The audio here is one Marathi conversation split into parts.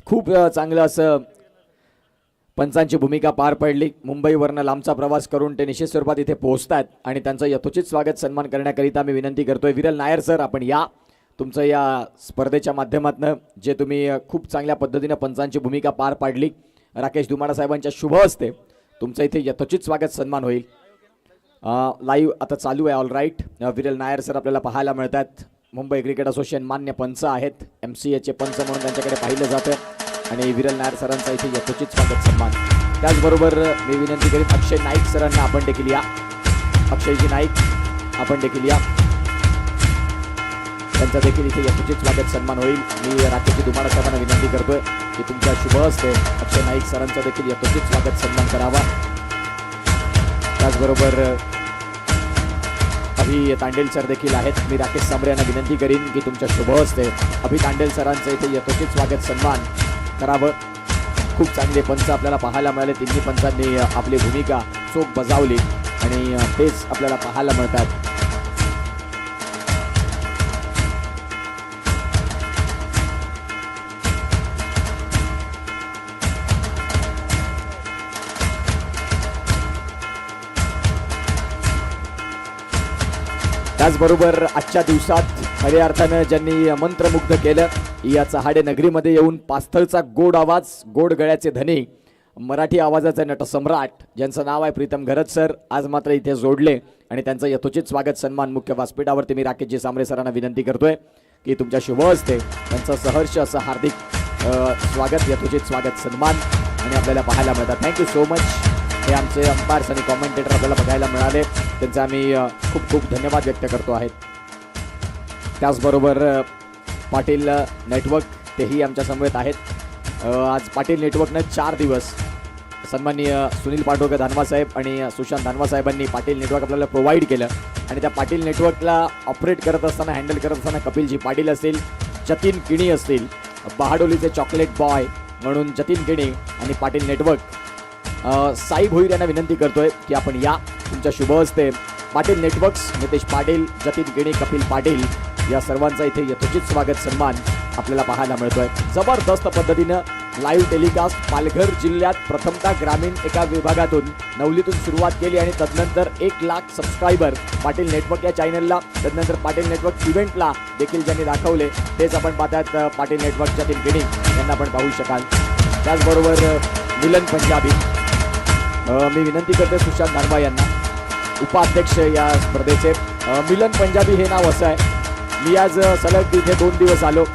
खूप चांगलं असं पंचांची भूमिका पार पडली. मुंबईवरनं लांबचा प्रवास करून ते निश्चित स्वरूपात इथे पोहोचतात आणि त्यांचं यथोचित स्वागत सन्मान करण्याकरिता मी विनंती करतोय. विरल नायर सर, आपण या. तुमचं या स्पर्धेच्या माध्यमातून जे तुम्ही खूप चांगल्या पद्धतीने पंचांची भूमिका पार पाडली, राकेश धुमाडा साहेबांच्या शुभ हस्ते तुमचं इथे यथोचित स्वागत सन्मान होईल. लाईव्ह आता चालू आहे. ऑल राईट, विरल नायर सर आपल्याला पाहायला मिळतात. मुंबई क्रिकेट असोसिएशन मान्य पंच आहेत, MCAचे पंच म्हणून त्यांच्याकडे पाहिलं जातं आणि विरल नायर सरांचा इथे यथोचित स्वागत सन्मान. त्याचबरोबर मी विनंती करीत अक्षय नाईक सरांना आपण देखील या. अक्षयजी नाईक आपण देखील या, त्यांचा देखील इथे यथोचित स्वागत सन्मान होईल. मी राकेश धुमाडा साहेबांना विनंती करतोय की तुमच्या शुभ हस्ते अक्षय नाईक सरांचा देखील यथोचित स्वागत सन्मान करावा. त्याचबरोबर अभि तांडेल सर देखील आहेत. मी राकेश सांबरे यांना विनंती करीन की तुमच्या शुभ हस्ते अभि तांडेल सरांचं इथे यथोचित स्वागत सन्मान करावं. खूप चांगले पंच आपल्याला पाहायला मिळाले. तिन्ही पंचांनी आपली भूमिका चोख बजावली आणि तेच आपल्याला पाहायला मिळतात. त्याचबरोबर आजच्या दिवसात खऱ्या अर्थानं ज्यांनी मंत्रमुग्ध केलं, या चहाडे नगरीमध्ये येऊन पास्थळचा गोड आवाज, गोड गळ्याचे धनी, मराठी आवाजाचे नटसम्राट ज्यांचं नाव आहे प्रीतम घरत सर, आज मात्र इथे जोडले आणि त्यांचं यथोचित स्वागत सन्मान मुख्य व्यासपीठावरती मी राकेशजी सांबरे सरांना विनंती करतोय की तुमच्या शुभ हस्ते त्यांचं सहर्ष असं हार्दिक स्वागत, यथोचित स्वागत सन्मान आणि आपल्याला पाहायला मिळतात. Thank you so much. हे आमचे अंपायर्स आणि कॉमेंटेटर आपल्याला बघायला मिळाले, त्यांचा आम्ही खूप खूप धन्यवाद व्यक्त करतो आहेत. त्याचबरोबर पाटील नेटवर्क तेही आमच्या समवेत आहेत. आज पाटील नेटवर्कनं 4 दिवस सन्माननीय सुनील पाटोळकर धानवा साहेब आणि सुशांत धानवा साहेबांनी पाटील नेटवर्क आपल्याला प्रोव्हाइड केलं आणि त्या पाटील नेटवर्कला ऑपरेट करत असताना, हँडल करत असताना कपिलजी पाटील असतील, जतीन किणी असतील, बहाडोलीचे चॉकलेट बॉय म्हणून जतीन किणी आणि पाटील नेटवर्क साई भोईर यांना विनंती करतोय की आपण या. तुमच्या शुभ हस्ते पाटील नेटवर्क्स, नितेश पाटील, जतीन किणी, कपिल पाटील या सर्वांचा इथे यथोचित स्वागत सन्मान आपल्याला पाहायला मिळतोय. जबरदस्त पद्धतीनं लाईव्ह टेलिकास्ट पालघर जिल्ह्यात प्रथमतः ग्रामीण एका विभागातून नवलीतून सुरुवात केली आणि तदनंतर 1 लाख सबस्क्रायबर पाटील नेटवर्क या चॅनलला, तदनंतर पाटील नेटवर्क इव्हेंटला देखील ज्यांनी दाखवले तेच आपण पाहतात पाटील नेटवर्क जतीन किणी यांना आपण पाहू शकाल. त्याचबरोबर मिलन पंजाबी, मी विनंती करते सुशांत धानवा यांना, उपाध्यक्ष या स्पर्धेचे. मिलन पंजाबी हे नाव असं आहे. मी आज सलग तिथे 2 दिवस आलो.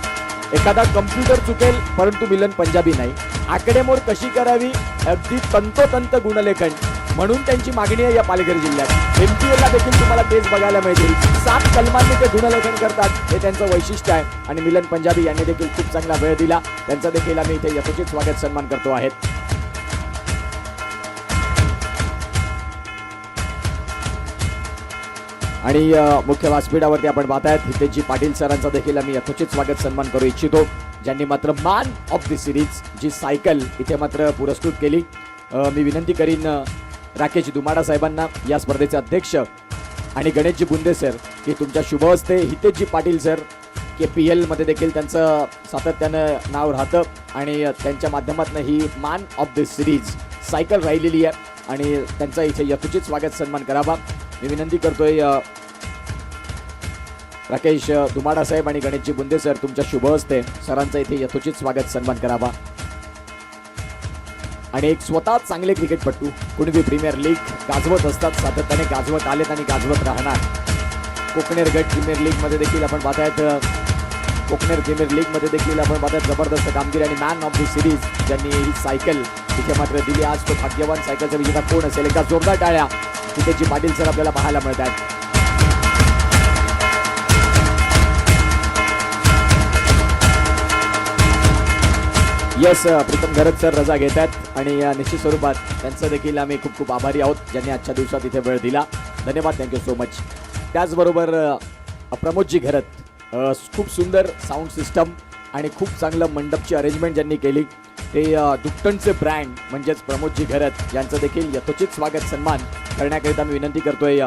एखादा कम्प्युटर चुकेल परंतु मिलन पंजाबी नाही. आकडेमोड कशी करावी अगदी तंतोतंत गुणलेखन म्हणून त्यांची मागणी आहे या पालघर जिल्ह्यात. MPLला देखील तुम्हाला तेच बघायला मिळतील. 7 कलमांनी ते गुणलेखन करतात, हे त्यांचं वैशिष्ट्य आहे आणि मिलन पंजाबी यांनी देखील खूप चांगला वेळ दिला. त्यांचा देखील आम्ही इथे यथोचित स्वागत सन्मान करतो आहेत. आणि मुख्य व्यासपीठावरती आपण पाहतायत हितेशजी पाटील सरांचा देखील आम्ही यथोचित स्वागत सन्मान करू इच्छितो, ज्यांनी मात्र मॅन ऑफ द सिरीज जी सायकल इथे मात्र पुरस्कृत केली. मी विनंती करीन राकेश धुमाडा साहेबांना, या स्पर्धेचे अध्यक्ष, आणि गणेशजी बुंदे सर की तुमच्या शुभ हस्ते हितेशजी पाटील सर, KPL मध्ये देखील त्यांचं सातत्यानं नाव राहतं आणि त्यांच्या माध्यमातून ही मॅन ऑफ द सिरीज सायकल राहिलेली आहे आणि त्यांचा इथे यथोचित स्वागत सन्मान करावा. मी विनंती करतोय राकेश धुमाडा साहेब आणि गणेशजी बुंदे सर, तुमच्या शुभ हस्ते सरांचा इथे यथोचित स्वागत सन्मान करावा. आणि एक स्वतः चांगले क्रिकेटपटू कुणबी प्रीमियर लीग गाजवत असतात, सातत्याने गाजवत आलेत आणि गाजवत राहणार. कोकणेर गट प्रीमियर लीगमध्ये देखील आपण पाहतायत, कोकणेर प्रीमियर लीगमध्ये देखील आपण पाहतायत जबरदस्त कामगिरी आणि मॅन ऑफ द सिरीज ज्यांनी ही सायकल इथे मात्र दिली. आज तो भाग्यवान सायकलचा विजेता कोण असेल? एकदा जोरदार टाळ्या. हितेशजी पाटील सर आपल्याला पाहायला मिळतात. यस, प्रीतम घरत सर रजा घेतात आणि निश्चित स्वरूपात त्यांचं देखील आम्ही खूप खूप आभारी आहोत ज्यांनी आजच्या दिवसात इथे वेळ दिला. धन्यवाद, थँक्यू सो मच. त्याचबरोबर प्रमोदजी घरत, खूप सुंदर साऊंड सिस्टम आणि खूप चांगलं मंडपची अरेंजमेंट ज्यांनी केली, ते दुपटनचे ब्रँड म्हणजेच प्रमोदजी घरत यांचं देखील यथोचित स्वागत सन्मान करण्याकरिता मी विनंती करतोय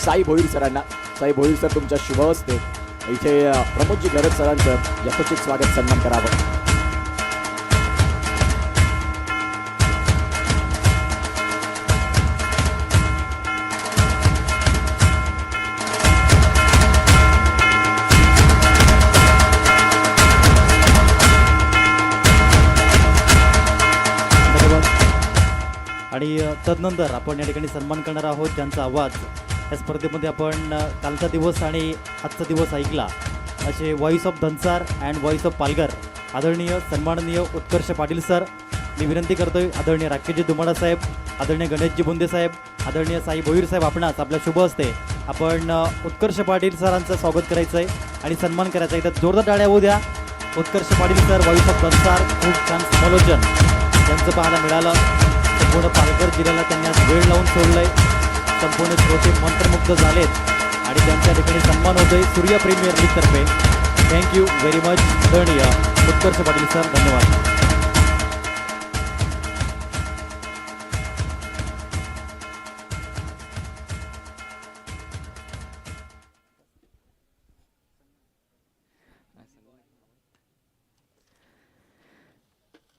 साई भोईर सरांना. साई भोईर सर, तुमच्या शुभ हस्ते इथे प्रमोदजी घरत सरांचं यथोचित स्वागत सन्मान करावं. आणि तदनंतर आपण या ठिकाणी सन्मान करणार आहोत ज्यांचा आवाज या स्पर्धेमध्ये आपण कालचा दिवस आणि आजचा दिवस ऐकला, असे voice of Dhansar and voice of Palghar आदरणीय सन्माननीय उत्कर्ष पाटील सर, मी विनंती करतोय आदरणीय राकेशजी दुमाडा साहेब, आदरणीय गणेशजी बुंदे साहेब, आदरणीय साई भोईर साहेब, आपणास आपल्या शुभ हस्ते आपण उत्कर्ष पाटील सरांचं स्वागत करायचं आहे आणि सन्मान करायचा आहे. तर जोरदार टाळ्या होऊ द्या. Utkarsh Patil sir, voice of Dhansar, खूप छान समालोचन त्यांचं पाहायला मिळालं. संपूर्ण पालघर जिल्ह्याला त्यांनी आज वेळ लावून सोडलंय. संपूर्ण श्रोते मंत्रमुग्ध झालेत आणि त्यांच्या ठिकाणी सन्मान होतोय सूर्या प्रीमियर लीग तर्फे. थँक्यू व्हेरी मच आदरणीय उत्कर्ष पाटील सर, धन्यवाद.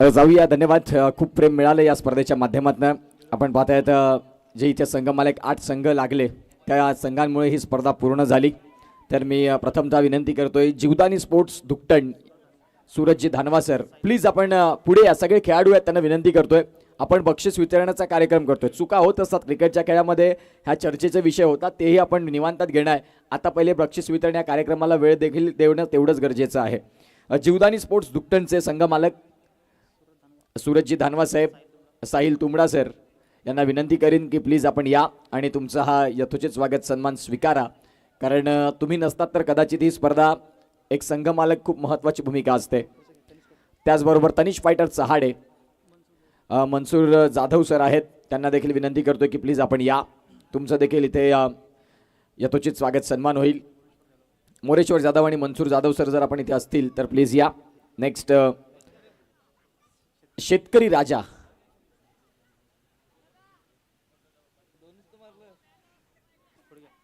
जाऊया. धन्यवाद. खूप प्रेम मिळालं या स्पर्धेच्या माध्यमातून. आपण पाहतायत जे इथे संघ मला 8 संघ लागले, त्या संघांमुळे ही स्पर्धा पूर्ण झाली. तर मी प्रथमतः विनंती करतोय Jivdani sports दुकटण Surajji धानवा sir, please आपण पुढे या. सगळे खेळाडू आहेत त्यांना विनंती करतोय. आपण बक्षीस वितरणाचा कार्यक्रम करतोय. चुका होत असतात क्रिकेटच्या खेळामध्ये, ह्या चर्चेचे विषय होतात, तेही आपण निवांतात घेणं आहे. आता पहिले बक्षीस वितरण या कार्यक्रमाला वेळ देखील देणं तेवढंच गरजेचं आहे. जीवदानी स्पोर्ट्स दुकटणचे संघ मालक सूरजजी धानवा साहेब, साहिल तुंबडा सर यांना विनंती करीन की प्लीज आपण या आणि तुमचा हा यथोचित स्वागत सन्मान स्वीकारा. कारण तुम्ही नसतात तर कदाचित ही स्पर्धा, एक संघ मालक खूप महत्त्वाची भूमिका असते. त्याचबरोबर तनिष फायटर चहाडे, मनसूर जाधव सर आहेत, त्यांना देखील विनंती करतो की प्लीज आपण या. तुमचं देखील इथे यथोचित स्वागत सन्मान होईल. मोरेश्वर जाधव आणि मनसूर जाधव सर जर आपण इथे असतील तर प्लीज या. नेक्स्ट शेतकरी राजा,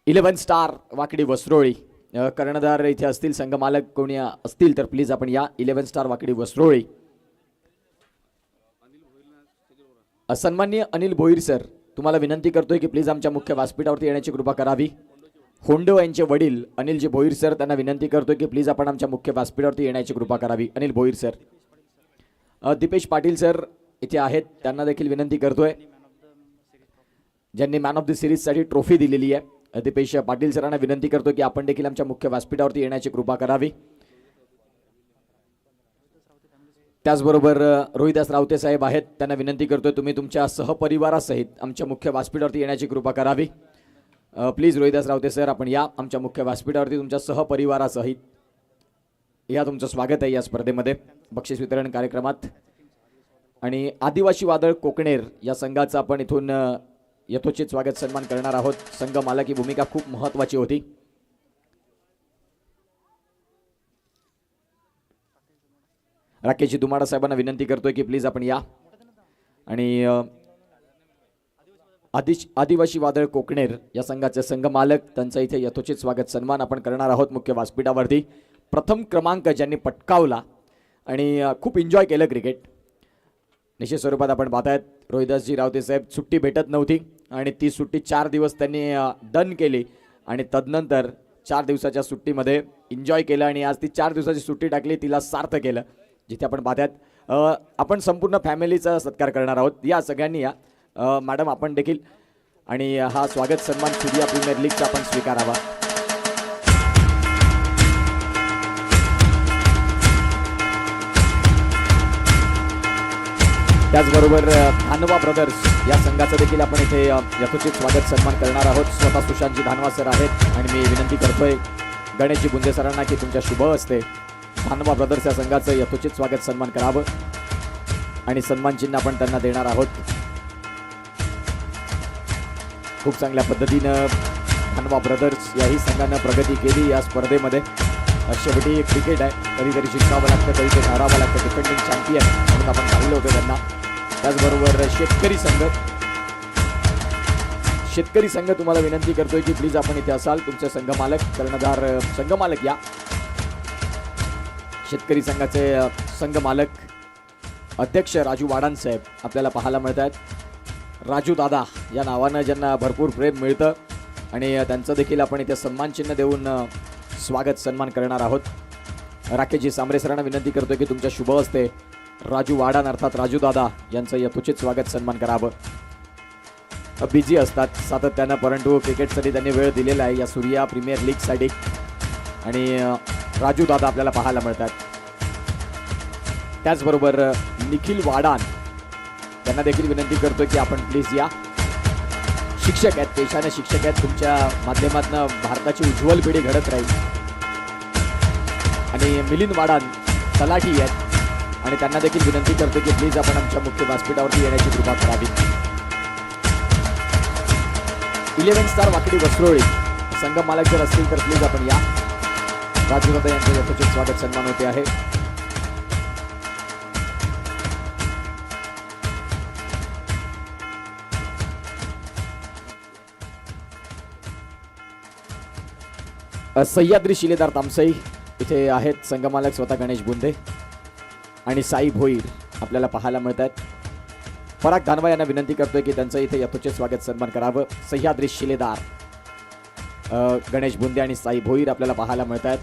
इलेव्हन स्टार वाकडी वसरोळी, कर्णधार इथे असतील, संघ मालक कोणी असतील तर प्लीज आपण या. 11 स्टार वाकडी वसरोळी. सन्माननीय अनिल भोईर सर, तुम्हाला विनंती करतोय की प्लीज आमच्या मुख्य व्यासपीठावरती येण्याची कृपा करावी. होंडो यांचे वडील अनिलजी भोईर सर, त्यांना विनंती करतोय की प्लीज आपण आमच्या मुख्य व्यासपीठावरती येण्याची कृपा करावी. अनिल भोईर सर. दीपेश पाटील सर इथे आहेत, त्यांना देखील विनंती करतोय, ज्यांनी मॅन ऑफ द सिरीजसाठी ट्रॉफी दिलेली आहे. दीपेश पाटील सरांना विनंती करतो की आपण देखील आमच्या मुख्य व्यासपीठावरती येण्याची कृपा करावी. त्याचबरोबर रोहिदास रावते साहेब आहेत, त्यांना विनंती करतोय तुम्ही तुमच्या सहपरिवारासहित आमच्या मुख्य व्यासपीठावरती येण्याची कृपा करावी. प्लीज रोहिदास रावते सर आपण या आमच्या मुख्य व्यासपीठावरती तुमच्या सहपरिवारासहित. या तुमचं स्वागत आहे या स्पर्धेमध्ये, बक्षीस वितरण कार्यक्रमात. आणि आदिवासी वादळ कोकणेर या संघाचं आपण इथून यथोचित स्वागत सन्मान करणार आहोत. संघ मालक ही भूमिका खूप महत्त्वाची होती. राकेशजी दुमाडा साहेबांना विनंती करतोय की प्लीज आपण या. आणि आदिवासी वादळ कोकणेर या संघाचे संघ मालक, त्यांचा इथे यथोचित स्वागत सन्मान आपण करणार आहोत मुख्य व्यासपीठावरती. प्रथम क्रमांक ज्यांनी पटकावला आणि खूप एन्जॉय केलं क्रिकेट, निश्चित स्वरूपात आपण पाहतायत रोहिदासजी रावते साहेब. सुट्टी भेटत नव्हती आणि ती सुट्टी 4 दिवस त्यांनी डन केली आणि तदनंतर 4 दिवसाच्या सुट्टीमध्ये एन्जॉय केलं आणि आज ती 4 दिवसाची सुट्टी टाकली, तिला सार्थ केलं. जिथे आपण पाहतायत आपण संपूर्ण फॅमिलीचा सत्कार करणार आहोत. या सगळ्यांनी या. मॅडम आपण देखील. आणि हा स्वागत सन्मान सूर्या प्रीमियर लीगचा आपण स्वीकारावा. त्याचबरोबर धानवा ब्रदर्स या संघाचं देखील आपण इथे यथोचित स्वागत सन्मान करणार आहोत. स्वतः सुशांतजी धानवा सर आहेत आणि मी विनंती करतोय गणेशजी बुंदे सरांना की तुमच्या शुभ हस्ते धानवा ब्रदर्स या संघाचं यथोचित स्वागत सन्मान करावं आणि सन्मान चिन्ह आपण त्यांना देणार आहोत. खूप चांगल्या पद्धतीनं धानवा ब्रदर्स याही संघानं प्रगती केली या स्पर्धेमध्ये. शेवटी क्रिकेट आहे, कधीतरी जिंकावं लागतं, कधीतरी हरावं लागतं. डिफेंडिंग चॅम्पियन म्हणून आपण पाहिलं होतं त्यांना. त्याचबरोबर शेतकरी संघ तुम्हाला विनंती करतोय की प्लीज आपण इथे असाल. तुमचे संघ मालक, कर्णधार संघ मालक या. शेतकरी संघाचे संघ मालक अध्यक्ष राजू वाडान साहेब आपल्याला पाहायला मिळत आहेत. राजू दादा या नावानं ज्यांना भरपूर प्रेम मिळतं आणि त्यांचं देखील आपण इथे सन्मानचिन्ह देऊन स्वागत सन्मान करणार आहोत. राकेशजी सांबरे सरांना विनंती करतो की तुमच्या शुभ हस्ते राजू वाडान अर्थात राजू दादा यांचं यथोचित स्वागत सन्मान करावं. बिझी असतात सातत्यानं, परंतु क्रिकेटसाठी त्यांनी वेळ दिलेला आहे या सूर्या प्रीमियर लीगसाठी. आणि राजू दादा आपल्याला पाहायला मिळतात. त्याचबरोबर निखिल वाडान त्यांना देखील विनंती करतो की आपण प्लीज या. शिक्षक आहेत, पेशाने शिक्षक आहेत, तुमच्या माध्यमातून भारताची उज्ज्वल पिढी घडत राहील. आणि मिलिंद वाडान तलाठी आहेत आणि त्यांना देखील विनंती करतो की प्लीज आपण आमच्या मुख्य व्यासपीठावरती येण्याची कृपा करावी. 11 स्टार वाकडी वस्त्रोळी संगम मालक जर असतील तर प्लीज आपण या. राजू दादा यांचे यथोचित स्वागत सन्मान होते आहे. सह्याद्री शिलेदार तामसई इथे आहेत. संगमालक स्वतः गणेश बुंदे आणि साई भोईर आपल्याला पाहायला मिळत आहेत. पराग धानवा यांना विनंती करतोय की त्यांचं इथे यथोचित स्वागत सन्मान करावं. सह्याद्री शिलेदार गणेश बुंदे आणि साई भोईर आपल्याला पाहायला मिळत आहेत.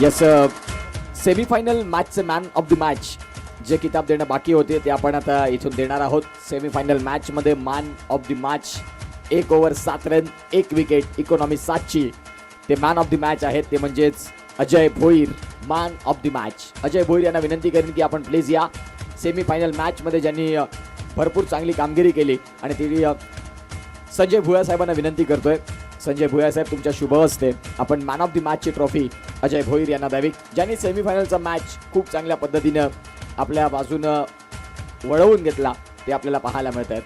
यस, सेमीफायनल मॅचचे मॅन ऑफ द मॅच जे किताब देणं बाकी होते ते आपण आता इथून देणार आहोत. सेमीफायनल मॅचमध्ये man of the match 1 over 7 run 1 wicket, economy 7ची ते मॅन ऑफ द मॅच आहेत, ते म्हणजेच Ajay Bhoir man of the match. Ajay Bhoir यांना विनंती करेन की आपण प्लीज या. सेमीफायनल मॅचमध्ये ज्यांनी भरपूर चांगली कामगिरी केली आणि ती संजय भुया साहेबांना विनंती करतोय. संजय भुया साहेब, तुमच्या शुभ हस्ते आपण मॅन ऑफ द मॅचची ट्रॉफी अजय भोईर यांना द्यावी, ज्यांनी सेमीफायनलचा मॅच खूप चांगल्या पद्धतीनं आपल्या बाजूनं वळवून घेतला ते आपल्याला पाहायला मिळत आहेत.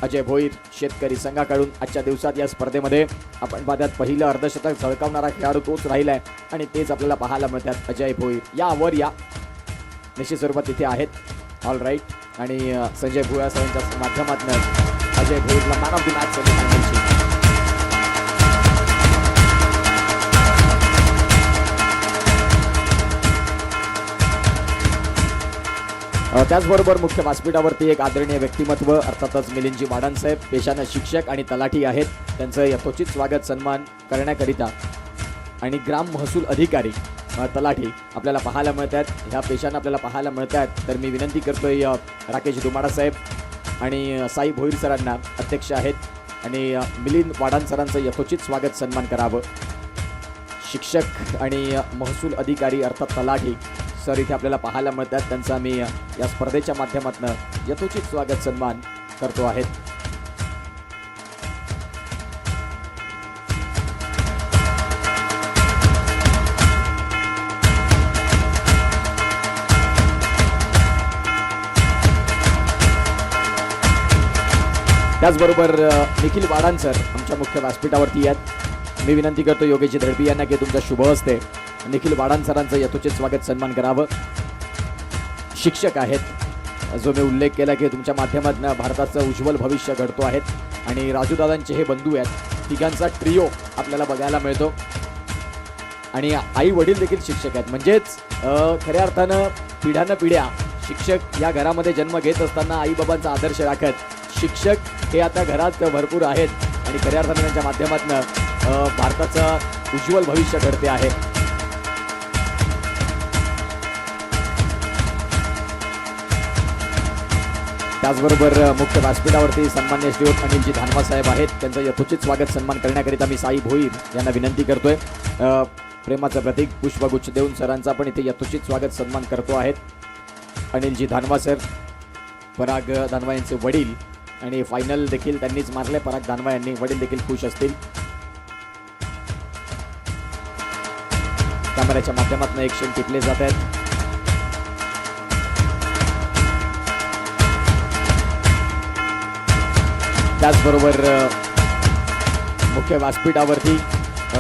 अजय भोईर शेतकरी संघाकडून आजच्या दिवसात या स्पर्धेमध्ये आपण पाहतात पहिलं अर्धशतक झळकावणारा खेळाडू तोच राहिला आहे आणि तेच आपल्याला पाहायला मिळतात. अजय भोईर या वर या, निश्चित स्वरूपात तिथे आहेत. All right. आणि संजय भुया साहेबांच्या माध्यमातून अजय भोईरला मॅन ऑफ द मॅच सेमीफायनलची. त्याचबरोबर मुख्य व्यासपीठावरती एक आदरणीय व्यक्तिमत्व अर्थातच मिलिंदजी वाडान साहेब पेशाने शिक्षक आणि तलाठी आहेत, त्यांचं यथोचित स्वागत सन्मान करण्याकरिता आणि ग्राम महसूल अधिकारी तलाठी आपल्याला पाहायला मिळत आहेत. ह्या पेशाने आपल्याला पाहायला मिळत आहेत. तर मी विनंती करतोय राकेश दुमाडा साहेब आणि साई भोईर सरांना अध्यक्ष आहेत आणि मिलिंद वाडान सरांचं यथोचित स्वागत सन्मान करावं. शिक्षक आणि महसूल अधिकारी अर्थात तलाठी सर इथे आपल्याला पाहायला मिळतात, त्यांचा आम्ही या स्पर्धेच्या माध्यमातून यथोचित स्वागत सन्मान करतो आहेत. त्याचबरोबर निखिल वाडान सर आमच्या मुख्य व्यासपीठावरती आहेत. मी विनंती करतो योगेश धडपी यांना की तुमचा शुभ हस्ते निखिल वाडान सरांचं यथोचित स्वागत सन्मान करावं. शिक्षक आहेत, जो मी उल्लेख केला की तुमच्या माध्यमातून भारताचं उज्ज्वल भविष्य घडतो आहेत. आणि राजूदादांचे हे बंधू आहेत, तिघांचा ट्रिओ आपल्याला बघायला मिळतो. आणि आई वडील देखील शिक्षक आहेत, म्हणजेच खऱ्या अर्थानं पिढ्यानपिढ्या शिक्षक या घरामध्ये जन्म घेत असताना आईबाबांचा आदर्श राखत शिक्षक हे आता घरात भरपूर आहेत आणि खऱ्या अर्थानं त्यांच्या माध्यमातून भारताचं उज्ज्वल भविष्य घडते आहे. त्याचबरोबर मुख्य व्यासपीठावरती सन्मान्य श्रीयुत अनिलजी धानवा साहेब आहेत, त्यांचं यथोचित स्वागत सन्मान करण्याकरिता मी साई भोईर यांना विनंती करतोय. प्रेमाचं प्रतीक पुष्पगुच्छ देऊन सरांचा पण इथे यथोचित स्वागत सन्मान करतो आहेत. अनिलजी धानवा सर, पराग धानवा यांचे वडील आणि फायनल देखील त्यांनीच मारले. पराग धानवा यांनी, वडील देखील खुश असतील. कॅमेऱ्याच्या माध्यमातून एक क्षण टिपले जात आहेत. त्याचबरोबर मुख्य व्यासपीठावरती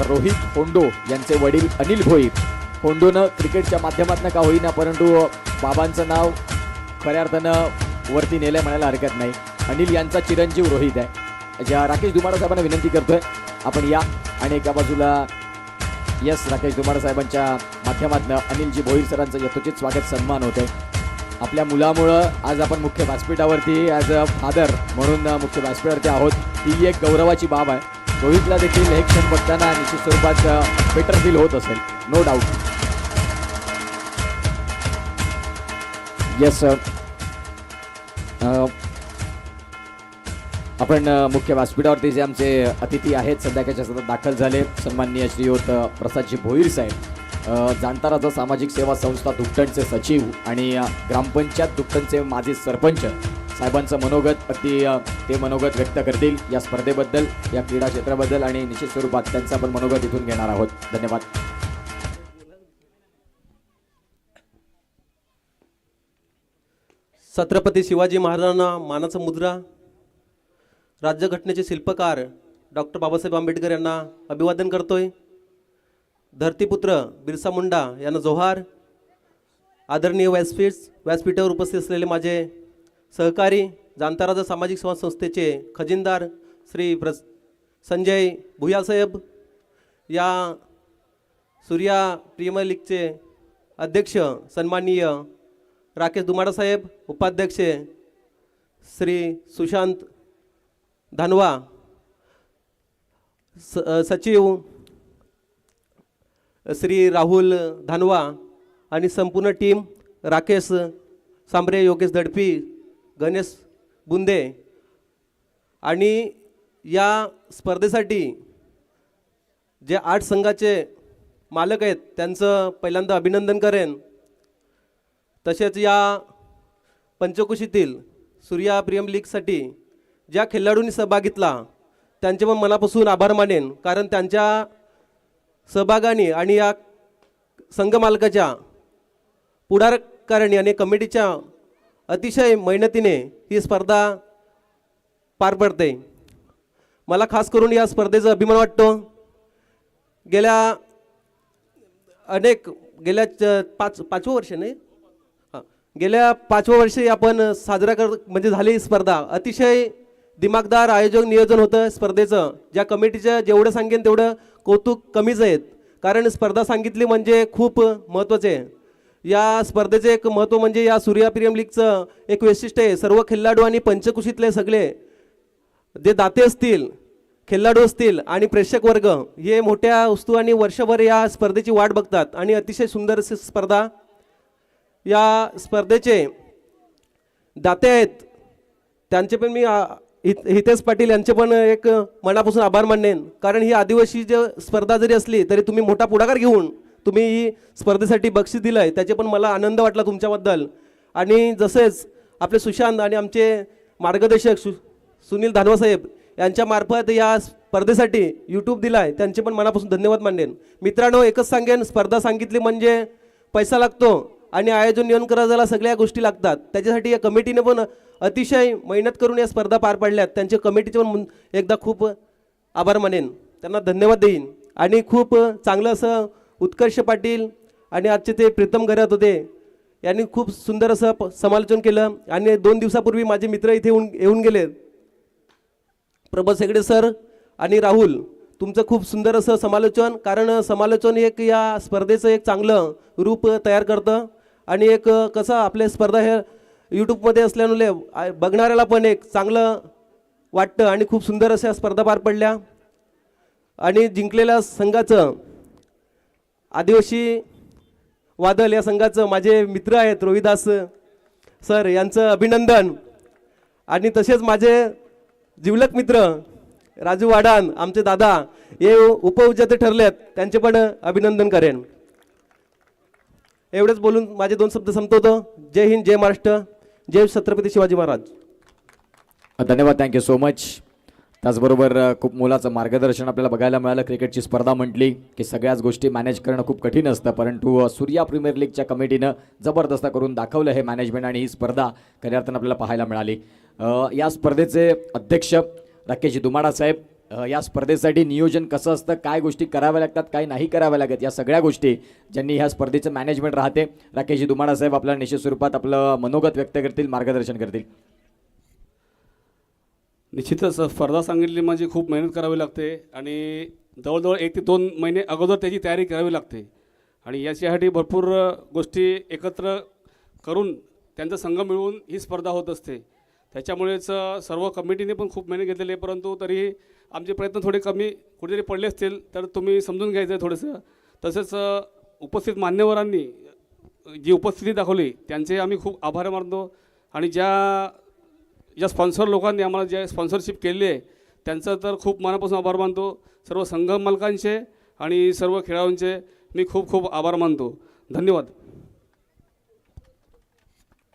रोहित होंडो यांचे वडील अनिल भोईर. होंडोनं क्रिकेटच्या माध्यमातून का होईना परंतु बाबांचं नाव खऱ्या अर्थानं वरती नेलं म्हणायला हरकत नाही. अनिल यांचा चिरंजीव रोहित आहे. ज्या राकेश दुमाडा साहेबांना विनंती करतोय आपण या. आणि एका बाजूला राकेश दुमाडा साहेबांच्या माध्यमातून अनिलजी भोईर सरांचं यथोचित स्वागत सन्मान होते. आपल्या मुलामुळं आज आपण मुख्य व्यासपीठावरती ॲज अ फादर म्हणून मुख्य व्यासपीठावरती आहोत, ही एक गौरवाची बाब आहे. रोहितला देखील हे क्षण बघताना निश्चित स्वरूपात बेटर फील होत असेल, नो डाऊट. येस आपण मुख्य व्यासपीठावरती जे आमचे अतिथी आहेत संध्याकाळच्या सतत दाखल झाले, सन्माननीय श्रीयुत प्रसादजी भोईर साहेब, जाणताराचा सामाजिक सेवा संस्था दुपटणचे सचिव आणि ग्रामपंचायत दुपटणचे माजी सरपंच साहेबांचं मनोगत अगदी ते मनोगत व्यक्त करतील या स्पर्धेबद्दल, या क्रीडा क्षेत्राबद्दल आणि निश्चित स्वरूपात त्यांचं आपण मनोगत इथून घेणार आहोत. धन्यवाद. छत्रपती शिवाजी महाराजांना मानाचा मुद्रा, राज्यघटनेचे शिल्पकार डॉक्टर बाबासाहेब आंबेडकर यांना अभिवादन करतोय. धरतीपुत्र बिरसा मुंडा यांना जोहार. आदरणीय व्यासपीठावर उपस्थित असलेले माझे सहकारी, जाणताराजा सामाजिक सेवा संस्थेचे खजिनदार श्री संजय भुयासाहेब, या सूर्या प्रीमियर लीगचे अध्यक्ष सन्माननीय राकेश दुमाडा साहेब, उपाध्यक्ष श्री सुशांत धानवा, सचिव श्री राहुल धानवा आणि संपूर्ण टीम, राकेश सांबरे, योगेश दडपी, गणेश बुंदे. आणि या स्पर्धेसाठी जे 8 संघाचे मालक आहेत त्यांचं पहिल्यांदा अभिनंदन करेन. तसेच या पंचकुशीतील सूर्या प्रीमियर लीगसाठी ज्या खेळाडूंनी सहभाग घेतला त्यांचे पण मनापासून आभार मानेन, कारण त्यांच्या सहभागाने आणि या संघ मालकाच्या पुढाकाराने आणि कमिटीच्या अतिशय मेहनतीने ही स्पर्धा पार पडते. मला खास करून या स्पर्धेचा अभिमान वाटतो. गेल्या 5 वर्ष नाही, गेल्या 5व्या वर्षी आपण साजरा म्हणजे झाली ही स्पर्धा. अतिशय दिमागदार आयोजन नियोजन होतं स्पर्धेचं. ज्या कमिटीचं जेवढं सांगेन तेवढं कौतुक कमीच आहेत, कारण स्पर्धा सांगितली म्हणजे खूप महत्त्वाचे आहे. या स्पर्धेचे एक महत्त्व म्हणजे या सूर्या प्रीमियर लीगचं एक वैशिष्ट्य आहे, सर्व खेळाडू आणि पंचकुशीतले सगळे जे दाते असतील, खेळाडू असतील आणि प्रेक्षक वर्ग हे मोठ्या उत्सवाने वर्षभर या स्पर्धेची वाट बघतात आणि अतिशय सुंदर अशी स्पर्धा. या स्पर्धेचे दाते आहेत त्यांचे पण मी हितेश पाटील यांचे पण एक मनापासून आभार मानेन, कारण ही आदिवासी जे स्पर्धा जरी असली तरी तुम्ही मोठा पुढाकार घेऊन तुम्ही ही स्पर्धेसाठी बक्षीस दिलं आहे, त्याचे पण मला आनंद वाटला तुमच्याबद्दल. आणि जसेच आपले सुशांत आणि आमचे मार्गदर्शक सुनील धानवा साहेब यांच्यामार्फत या स्पर्धेसाठी यूट्यूब दिला आहे, त्यांचे पण मनापासून धन्यवाद मानेन. मित्रांनो, एकच सांगेन, स्पर्धा सांगितली म्हणजे पैसा लागतो आणि आयोजन नियोजन करायला सगळ्या गोष्टी लागतात. त्याच्यासाठी या कमिटीने पण अतिशय मेहनत करून या स्पर्धा पार पाडल्यात. त्यांच्या कमिटीचे पण एकदा खूप आभार मानेन, त्यांना धन्यवाद देईन. आणि खूप चांगलं असं उत्कर्ष पाटील आणि आजचे ते प्रीतम घरात होते, यांनी खूप सुंदर असं समालोचन केलं. आणि 2 दिवसापूर्वी माझे मित्र इथे येऊन गेले, प्रबोध सेगडे सर आणि राहुल, तुमचं खूप सुंदर असं समालोचन, कारण समालोचन एक या स्पर्धेचं एक चांगलं रूप तयार करतं. आणि एक कसं आपल्या स्पर्धा हे यूट्यूबमध्ये असल्यामुळे बघणाऱ्याला पण एक चांगलं वाटतं आणि खूप सुंदर अशा स्पर्धा पार पडल्या. आणि जिंकलेल्या संघाचं आदिवासी वादळ या संघाचं माझे मित्र आहेत रोहिदास सर, यांचं अभिनंदन. आणि तसेच माझे जिवलक मित्र राजू वाडान, आमचे दादा, हे उपविजेते ठरलेत, त्यांचे पण अभिनंदन करेन. एवढंच बोलून माझे 2 शब्द संपवतो. जय हिंद, जय महाराष्ट्र, जय छत्रपती शिवाजी महाराज. धन्यवाद, थँक्यू सो मच. त्याचबरोबर खूप मोलाचं मार्गदर्शन आपल्याला बघायला मिळालं. क्रिकेटची स्पर्धा म्हटली की सगळ्याच गोष्टी मॅनेज करणं खूप कठीण असतं, परंतु सूर्या प्रीमियर लीगच्या कमिटीनं जबरदस्त करून दाखवलं हे मॅनेजमेंट आणि ही स्पर्धा खऱ्या अर्थानं आपल्याला पाहायला मिळाली. या स्पर्धेचे अध्यक्ष राकेश दुमाडा साहेब, या स्पर्धेसाठी नियोजन कसं असतं, काय गोष्टी कराव्या लागतात, काय नाही कराव्या लागत, या सगळ्या गोष्टी ज्यांनी ह्या स्पर्धेचं मॅनेजमेंट राहते, राकेश दुमाडा साहेब आपल्याला निश्चित स्वरूपात आपलं मनोगत व्यक्त करतील, मार्गदर्शन करतील. निश्चितच स्पर्धा सांगितली म्हणजे खूप मेहनत करावी लागते आणि जवळजवळ 1 ते 2 महिने अगोदर त्याची तयारी करावी लागते आणि याच्यासाठी भरपूर गोष्टी एकत्र करून त्यांचा संघ मिळून ही स्पर्धा होत असते. त्याच्यामुळेच सर्व कमिटीने पण खूप मेहनत घेतलेली आहे, परंतु तरीही आमचे प्रयत्न थोडे कमी कुठेतरी पडले असतील तर तुम्ही समजून घ्यायचं आहे थोडंसं. तसेच उपस्थित मान्यवरांनी जी उपस्थिती दाखवली त्यांचे आम्ही खूप आभार मानतो. आणि ज्या स्पॉन्सर लोकांनी आम्हाला जे स्पॉन्सरशिप केली आहे त्यांचं तर खूप मनापासून आभार मानतो. सर्व संघ मालकांचे आणि सर्व खेळाडूंचे मी खूप खूप आभार मानतो. धन्यवाद.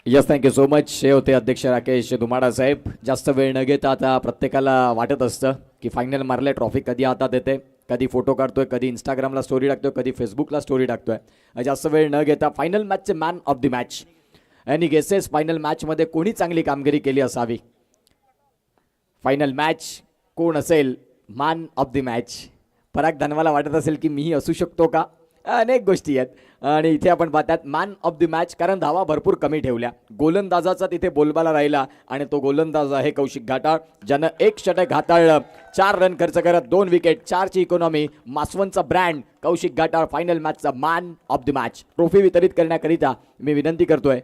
Yes, thank you so much. हे होते अध्यक्ष राकेश धुमाडा साहेब. जास्त वेळ न घेता आता प्रत्येकाला वाटत असतं की फायनल मारले, ट्रॉफी कधी हातात येते, कधी फोटो काढतोय, कधी इंस्टाग्रामला स्टोरी टाकतोय, कधी फेसबुकला स्टोरी टाकतोय. जास्त वेळ न घेता फायनल मॅचचे मॅन ऑफ द मॅच आणि गेसेस फायनल मॅचमध्ये कोणी चांगली कामगिरी केली असावी, फायनल मॅच कोण असेल मॅन ऑफ द मॅच. पराग धनवाला वाटत असेल की मीही असू शकतो का, अनेक गोष्टी आहेत. आणि इथे आपण पाहतात मॅन ऑफ द मॅच, कारण धावा भरपूर कमी ठेवल्या. गोलंदाजाचा तिथे बोलबाला राहिला आणि तो गोलंदाज आहे कौशिक घाटाळ, ज्यानं एक षटक हाताळलं, 4 रन खर्च करत 2 विकेट, 4ची इकॉनॉमी. मासवनचा ब्रँड कौशिक घाटाळ फायनल मॅचचा man of the match. Trophy वितरित करण्याकरिता मी विनंती करतोय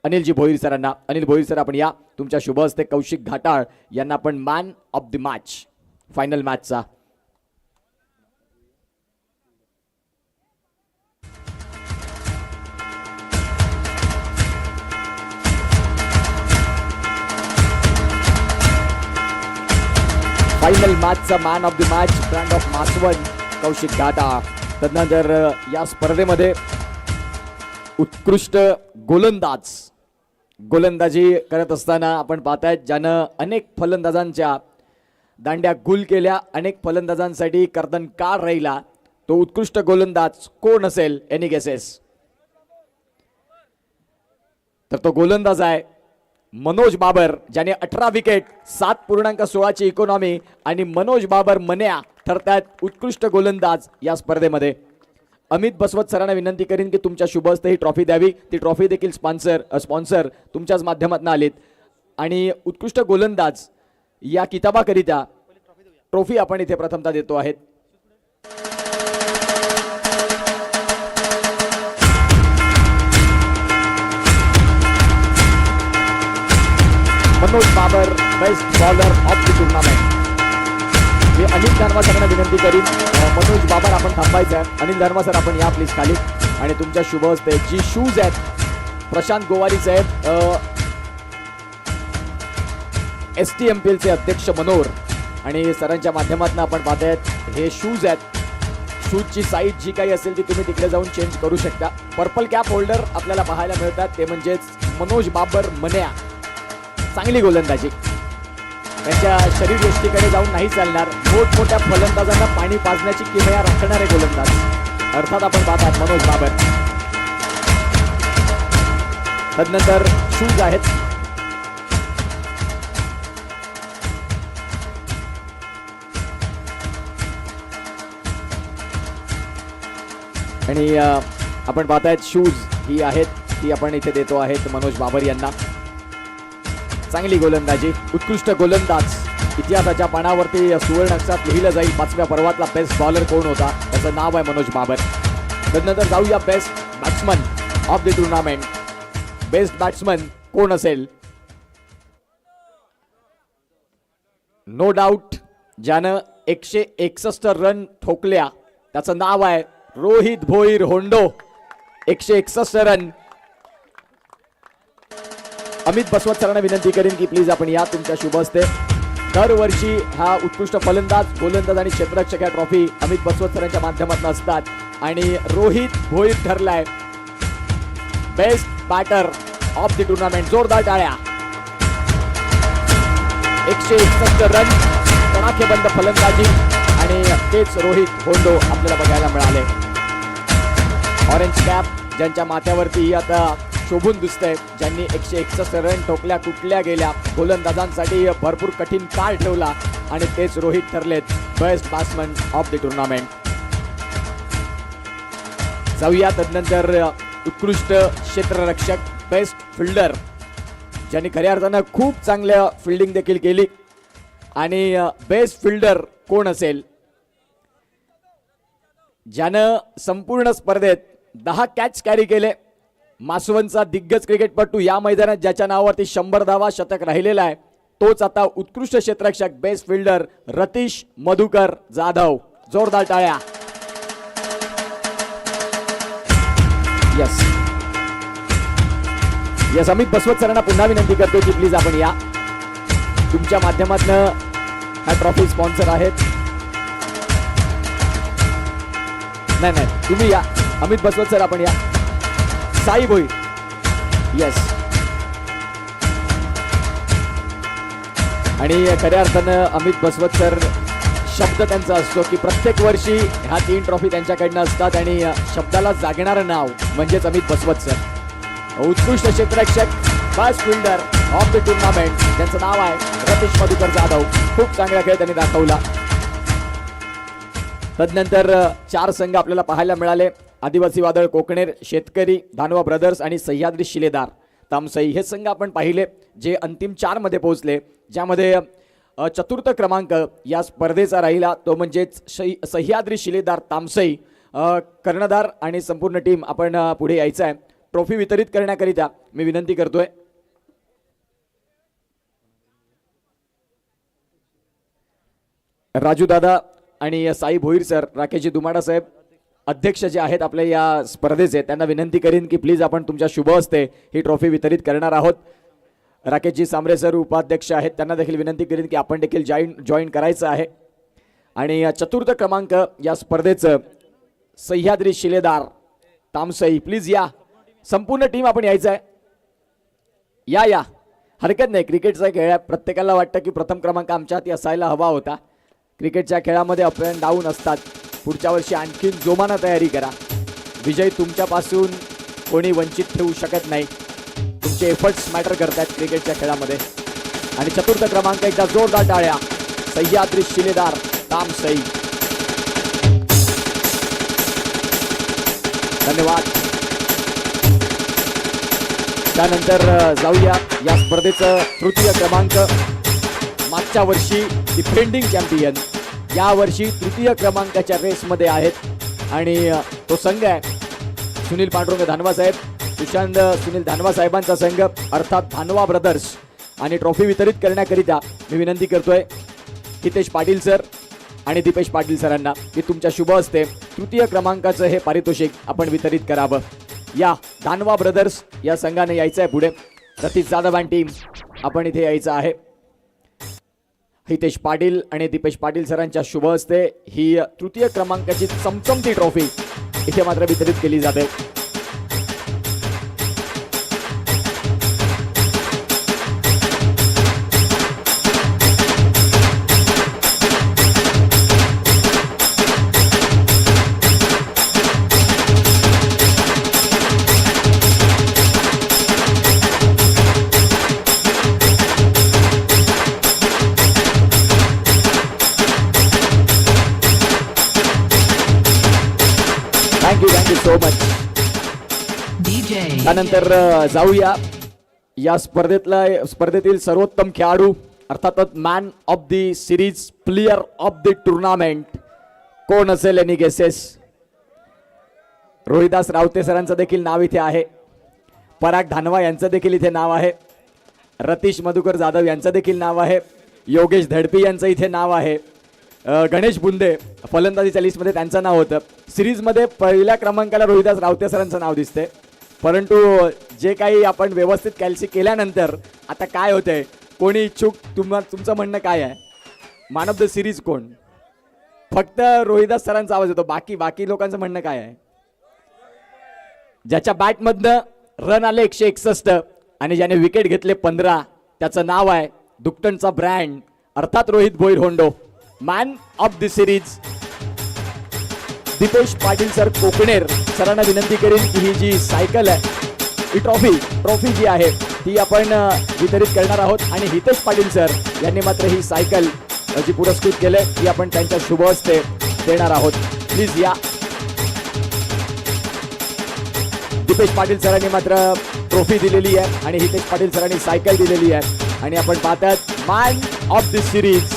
अनिलजी भोईर सरांना. अनिल भोईर सर, आपण या. तुमच्या शुभ हस्ते कौशिक घाटाळ यांना आपण man of the match final मॅचचा. फायनल मॅचचा man of the match brand of Masvan Kaushik Ghatal. तदनंतर या स्पर्धेमध्ये उत्कृष्ट गोलंदाजी करत असताना आपण पाहतायत, ज्यानं अनेक फलंदाजांच्या दांड्या गुल केल्या, अनेक फलंदाजांसाठी कर्दन काळ राहिला, तो उत्कृष्ट गोलंदाज कोण असेल? Any guesses? तर तो गोलंदाज आहे मनोज बाबर, ज्याने 18 विकेट, 7.16ची इकॉनॉमी. आणि मनोज बाबर मन्या ठरतात उत्कृष्ट गोलंदाज या स्पर्धेमध्ये. अमित बसवत सरांना विनंती करीन की तुमच्या शुभ हस्ते ही ट्रॉफी द्यावी. ती ट्रॉफी देखील स्पॉन्सर तुमच्याच माध्यमातून आलीत. आणि उत्कृष्ट गोलंदाज या किताबाकरिता ट्रॉफी आपण इथे प्रथमतः देतो आहेत. Manoj Babar best bowler of the tournament. मी अनिल धर्मा सरांना विनंती करीन, मनोज बाबर आपण थांबायचं आहे. अनिल धर्मा सर, आपण या प्लीज खाली. आणि तुमच्या शुभ हस्ते जी शूज आहेत प्रशांत गोवारी साहेब, STMPLचे अध्यक्ष मनोर, आणि सरांच्या माध्यमातून आपण पाहतायत हे शूज आहेत. शूजची साईज जी काही असेल ती तुम्ही तिकडे जाऊन चेंज करू शकता. पर्पल कॅप होल्डर आपल्याला पाहायला मिळतात, ते म्हणजेच मनोज बाबर मन्या. चांगली गोलंदाजी, त्यांच्या शरीरयष्टीकडे जाऊन नाही चालणार. मोठमोठ्या फलंदाजांना पाणी पाजण्याची किमया राखणारे गोलंदाज अर्थात आपण पाहतात मनोज बाबर. तदनंतर शूज आहेत. आणि आपण पाहतायत शूज ही आहेत, ती आपण इथे देतो आहेत मनोज बाबर यांना. चांगली गोलंदाजी, उत्कृष्ट गोलंदाज. इतिहासाच्या पानावरती सुवर्ण अक्षरात लिहिलं जाईल 5व्या पर्वातला बेस्ट बॉलर कोण होता, त्याचं नाव आहे मनोज बाबर. त्यानंतर जाऊया best batsman of the tournament. Best batsman कोण असेल? नो डाऊट, ज्यानं 161 रन ठोकल्या, त्याचं नाव आहे रोहित भोईर होंडो. 161 रन. अमित बसवत सरांना विनंती करेन की प्लीज आपण या, तुमच्या शुभ हस्ते. दरवर्षी हा उत्कृष्ट फलंदाज, गोलंदाज आणि क्षेत्ररक्षक या ट्रॉफी अमित बसवत सरांच्या माध्यमातून असतात. आणि रोहित भोईर ठरलाय best batter of the tournament. जोरदार टाळ्या. 161 रन, तडाखेबंद फलंदाजी, आणि तेच रोहित होंडो आपल्याला बघायला मिळाले. ऑरेंज कॅप ज्यांच्या माथ्यावरती आता शोभून दिसतंय, ज्यांनी 161 रन ठोकल्या, कुठल्या गेल्या, गोलंदाजांसाठी भरपूर कठीण काळ ठेवला, आणि तेच रोहित ठरलेत best batsman of the tournament. जाऊया तदनंतर उत्कृष्ट क्षेत्ररक्षक, बेस्ट फिल्डर, ज्यांनी खऱ्या अर्थानं खूप चांगल्या फिल्डिंग देखील केली. आणि बेस्ट फिल्डर कोण असेल? ज्यानं संपूर्ण स्पर्धेत 10 कॅच कॅरी केले, मासवनचा दिग्गज क्रिकेटपटू या मैदानात ज्याच्या नावावरती 100 धावा शतक राहिलेला आहे तोच आता उत्कृष्ट क्षेत्ररक्षक बेस्ट फिल्डर रतीश मधुकर जाधव. जोरदार टाळ्या. यस अमित बसवत सरांना पुन्हा विनंती करतो की प्लीज आपण या. तुमच्या माध्यमातून हा ट्रॉफी स्पॉन्सर आहेत. नाही तुम्ही या. अमित बसवत सर आपण या. साई भोई. येस. आणि खऱ्या अर्थानं अमित बसवत सर शब्द त्यांचा असतो की प्रत्येक वर्षी ह्या 3 ट्रॉफी त्यांच्याकडनं असतात आणि शब्दाला जागणारं नाव म्हणजेच अमित बसवत सर. उत्कृष्ट क्षेत्ररक्षक fast fielder of the tournament त्यांचं नाव आहे रतीश मधुकर जाधव. खूप चांगला खेळ त्यांनी दाखवला. तदनंतर 4 संघ आपल्याला पाहायला मिळाले. आदिवासी वादळ कोकणेर, शेतकरी, धानवा ब्रदर्स आणि सह्याद्री शिलेदार तामसई हे संघ आपण पाहिले जे अंतिम 4 मध्ये पोहोचले. ज्यामध्ये चतुर्थ क्रमांक या स्पर्धेचा राहिला तो म्हणजेच सह्याद्री शिलेदार तामसई. कर्णधार आणि संपूर्ण टीम आपण पुढे यायचं आहे. ट्रॉफी वितरित करण्याकरिता मी विनंती करतोय. राजू दादा आणि साई भोईर सर, राकेशजी दुमाडा साहेब अध्यक्ष जे आहेत आपल्या या स्पर्धेचे, त्यांना विनंती करीन की प्लीज आपण तुमच्या शुभ हस्ते ही ट्रॉफी वितरित करणार आहोत. राकेशजी सांबरे सर उपाध्यक्ष आहेत, त्यांना देखील विनंती करीन की आपण देखील जॉईन करायचं आहे. आणि चतुर्थ क्रमांक या स्पर्धेचं सह्याद्री शिलेदार तामसई. प्लीज या. संपूर्ण टीम आपण यायचं आहे. या हरकत नाही. क्रिकेटचा खेळ आहे. प्रत्येकाला वाटतं की प्रथम क्रमांक आमच्या हाती असायला हवा होता. क्रिकेटच्या खेळामध्ये अप अँड डाऊन असतात. पुढच्या वर्षी आणखीन जोमानं तयारी करा. विजय तुमच्यापासून कोणी वंचित ठेवू शकत नाही. तुमचे एफर्ट्स मॅटर करतात क्रिकेटच्या खेळामध्ये. आणि चतुर्थ क्रमांक एकदा जोरदार टाळ्या. सह्याद्री शिलेदार तामसई. धन्यवाद. त्यानंतर जाऊया या स्पर्धेचं तृतीय क्रमांक. मागच्या वर्षी डिफेंडिंग चॅम्पियन या वर्षी तृतीय क्रमांकाच्या रेसमध्ये आहेत आणि तो संघ आहे सुनील पांडुरंग धानवा साहेब, सुशांत सुनील धानवा साहेबांचा संघ अर्थात धानवा ब्रदर्स. आणि ट्रॉफी वितरित करण्याकरिता मी विनंती करतोय हितेश पाटील सर आणि दीपेश पाटील सरांना की तुमच्या शुभ हस्ते तृतीय क्रमांकाचं हे पारितोषिक आपण वितरित करावं. या धानवा ब्रदर्स या संघाने यायचं आहे पुढे. रतीश जाधव आणि टीम आपण इथे यायचं आहे. हितेश पाटील आणि दीपेश पाटील सरांच्या शुभ हस्ते ही तृतीय क्रमांकाची चमचमती ट्रॉफी इथे मात्र वितरित केली जाते. Thank you so much. त्यानंतर जाऊया या स्पर्धेतील सर्वोत्तम खेळाडू अर्थातच man of the series, player of the tournament कोण असेल? Any guesses? रोहिदास रावते सरांचं देखील नाव इथे आहे. पराग धानवा यांचं देखील इथे नाव आहे. रतीश मधुकर जाधव यांचं देखील नाव आहे. योगेश धडपी यांचं इथे नाव आहे. गणेश बुंदे फलंदाजीच्या लिस्टमध्ये त्यांचं नाव होतं. सिरीजमध्ये पहिल्या क्रमांकाला रोहिदास रावते सरांचं नाव दिसते. परंतु जे काही आपण व्यवस्थित कॅल्सी केल्यानंतर आता काय होतंय, कोणी इच्छुक? तुमचं म्हणणं काय आहे? मॅन ऑफ द सिरीज कोण? फक्त रोहिदास सरांचा आवाज येतो. बाकी लोकांचं म्हणणं काय आहे? ज्याच्या बॅटमधनं रन आले 161 आणि ज्याने विकेट घेतले 15 त्याचं नाव आहे दुकटनचा ब्रँड अर्थात रोहित भोईर होंडो. Man of the series Dipesh Patil sir कोकणेर सरांना विनंती करेन की ही जी सायकल आहे, ही ट्रॉफी जी आहे ती आपण वितरित करणार आहोत. आणि हितेश पाटील सर यांनी मात्र ही सायकल जी पुरस्कृत केले ती आपण त्यांच्या शुभ हस्ते देणार आहोत. प्लीज या. दीपेश पाटील सरांनी मात्र ट्रॉफी दिलेली आहे आणि हितेश पाटील सरांनी सायकल दिलेली आहे. आणि आपण पाहतात man of the series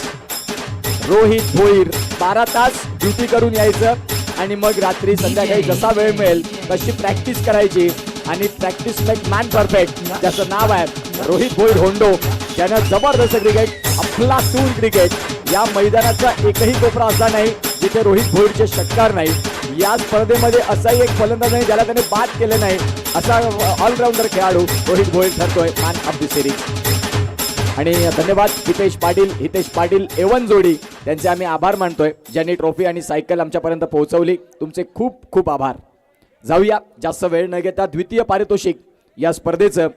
Rohit Bhoir. 12 तास ड्युटी करून यायचं आणि मग रात्री संध्याकाळी जसा वेळ मिळेल तशी प्रॅक्टिस करायची आणि प्रॅक्टिस मेक मॅन परफेक्ट ज्याचं नाव आहे रोहित भोईर होंडो, त्यानं जबरदस्त क्रिकेट, अफलातून क्रिकेट, या मैदानाचा एकही कोपरा असा नाही जिथे रोहित भोईरचे षटकार नाही। या स्पर्धेमध्ये असाही एक फलंदाज नाही ज्याला त्याने बाद केले नाही, असा ऑलराऊंडर खेळाडू रोहित भोईर ठरतोय मॅन ऑफ द सिरीज। आणि धन्यवाद हितेश पाटील एवन जोडी, त्यांचे आम्ही आभार मानतोय ज्यांनी ट्रॉफी आणि सायकल आमच्यापर्यंत पोहोचवली। तुमचे खूप खूप आभार। जाऊया जास्त वेळ न घेता द्वितीय पारितोषिक या स्पर्धेचं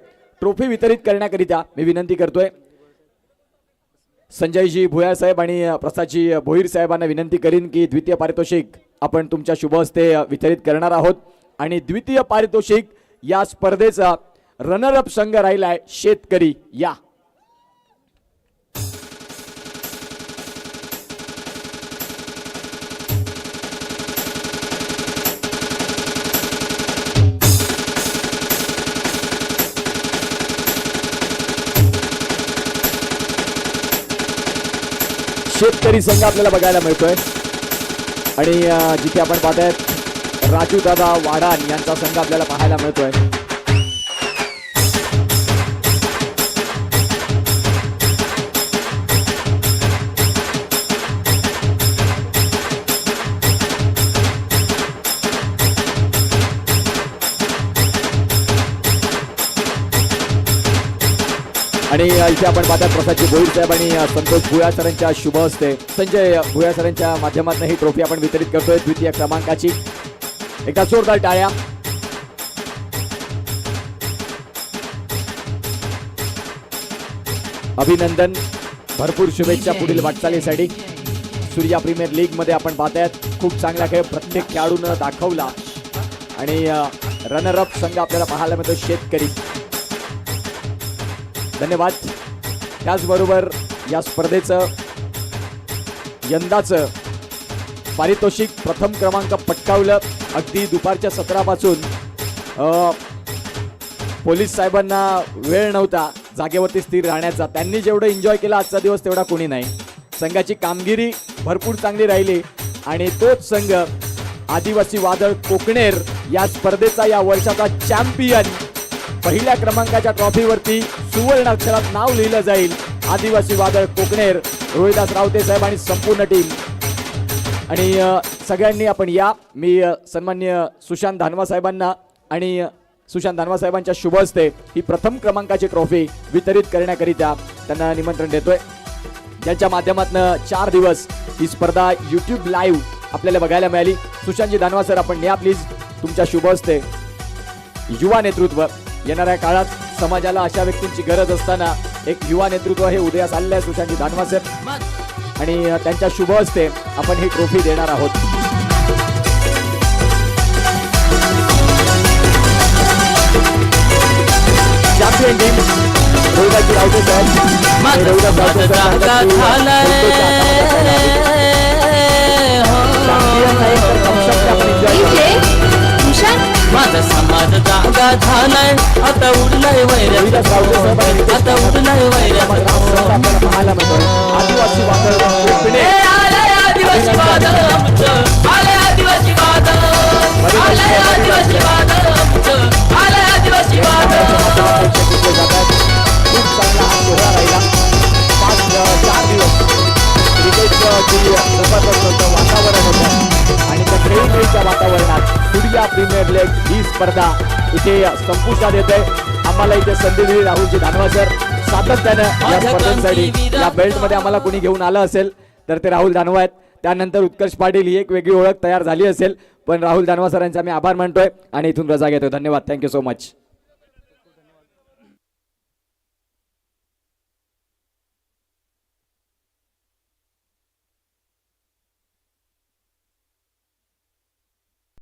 ट्रॉफी वितरित करण्याकरिता मी विनंती करतोय संजयजी भुयार साहेब आणि प्रसादजी भोईर साहेबांना विनंती करीन की द्वितीय पारितोषिक आपण तुमच्या शुभ हस्ते वितरित करणार आहोत। आणि द्वितीय पारितोषिक या स्पर्धेचा रनरअप संघ राहिलाय शेतकरी। या शेतकरी संघ आपल्याला बघायला मिळतोय आणि जिथे आपण पाहताय राजू दादा वाडान यांचा संघ आपल्याला पाहायला मिळतोय। आणि इथे आपण पाहतात प्रसादजी भोईर साहेब आणि संतोष भुयार सरांच्या शुभ हस्ते संजय भुयार सरांच्या माध्यमातून ही ट्रॉफी आपण वितरित करतोय द्वितीय क्रमांकाची। एका जोरदार टाळ्या। अभिनंदन, भरपूर शुभेच्छा पुढील वाटचालीसाठी। सूर्या प्रीमियर लीग मध्ये आपण पाहतायत खूप चांगला खेळ प्रत्येक खेळाडूनं दाखवला आणि रनरअप संघ आपल्याला पाहायला मिळतो शेतकरी। धन्यवाद। त्याचबरोबर या स्पर्धेचं यंदाचं पारितोषिक प्रथम क्रमांक पटकावलं। अगदी दुपारच्या 17 पासून पोलीस साहेबांना वेळ नव्हता जागेवरती स्थिर राहण्याचा, त्यांनी जेवढं एन्जॉय केलं आजचा दिवस तेवढा कोणी नाही। संघाची कामगिरी भरपूर चांगली राहिली आणि तोच संघ आदिवासी वादळ कोकणेर या स्पर्धेचा या वर्षाचा चॅम्पियन, पहिल्या क्रमांकाच्या ट्रॉफीवरती सुवर्ण अक्षरात नाव लिहिलं जाईल आदिवासी वादळ कोकणेर, रोहिदास रावते साहेब आणि संपूर्ण टीम। आणि सगळ्यांनी आपण या, मी सन्माननीय सुशांत धानवा साहेबांना आणि सुशांत धानवा साहेबांच्या शुभ हस्ते ही प्रथम क्रमांकाची ट्रॉफी वितरित करण्याकरिता त्यांना निमंत्रण देतोय, ज्यांच्या माध्यमातून 4 दिवस ही स्पर्धा YouTube लाईव्ह आपल्याला बघायला मिळाली। सुशांतजी धानवा सर आपण या प्लीज, तुमच्या शुभ हस्ते। युवा नेतृत्व, येणाऱ्या काळात समाजाला अशा व्यक्तींची गरज असताना एक युवा नेतृत्व हे उदयास आलेलं आहे सुशांतजी धानवा सर, आणि त्यांच्या शुभ हस्ते आपण ही ट्रॉफी देणार आहोत। चॅम्पियन टीम रोहिदास रावते साहेब, रोहिदास रावते साहेब माझा समाज जागा झालाय आता उडलाय वैर, आता उडलाय वैर, पाहायला मिळतोय आदिवासी वादळ कोकणे। आलाय आदिवासी वादळ आमचं, आलाय आदिवासी वादळ, आलाय आदिवासी वादळ आमचं, आलाय आदिवासी वादळ। खूप चांगला हा सोहळा राहिला। 4 दिवस क्रिकेटचं जबरदस्त वातावरण होतं आणि त्या खेळीच्या वातावरणात सूर्या प्रीमियर लीग ही स्पर्धा इथे संपुष्टात येते। आम्हाला इथे संधी दिली राहुलजी धानवा सर, सातत्यानं या स्पर्धेसाठी या बेल्टमध्ये आम्हाला कोणी घेऊन आलं असेल तर ते राहुल धानवा आहेत। त्यानंतर उत्कर्ष पाटील ही एक वेगळी ओळख तयार झाली असेल, पण राहुल धानवा सरांचे आम्ही आभार मानतोय आणि इथून रजा घेतोय। धन्यवाद, थँक्यू सो मच।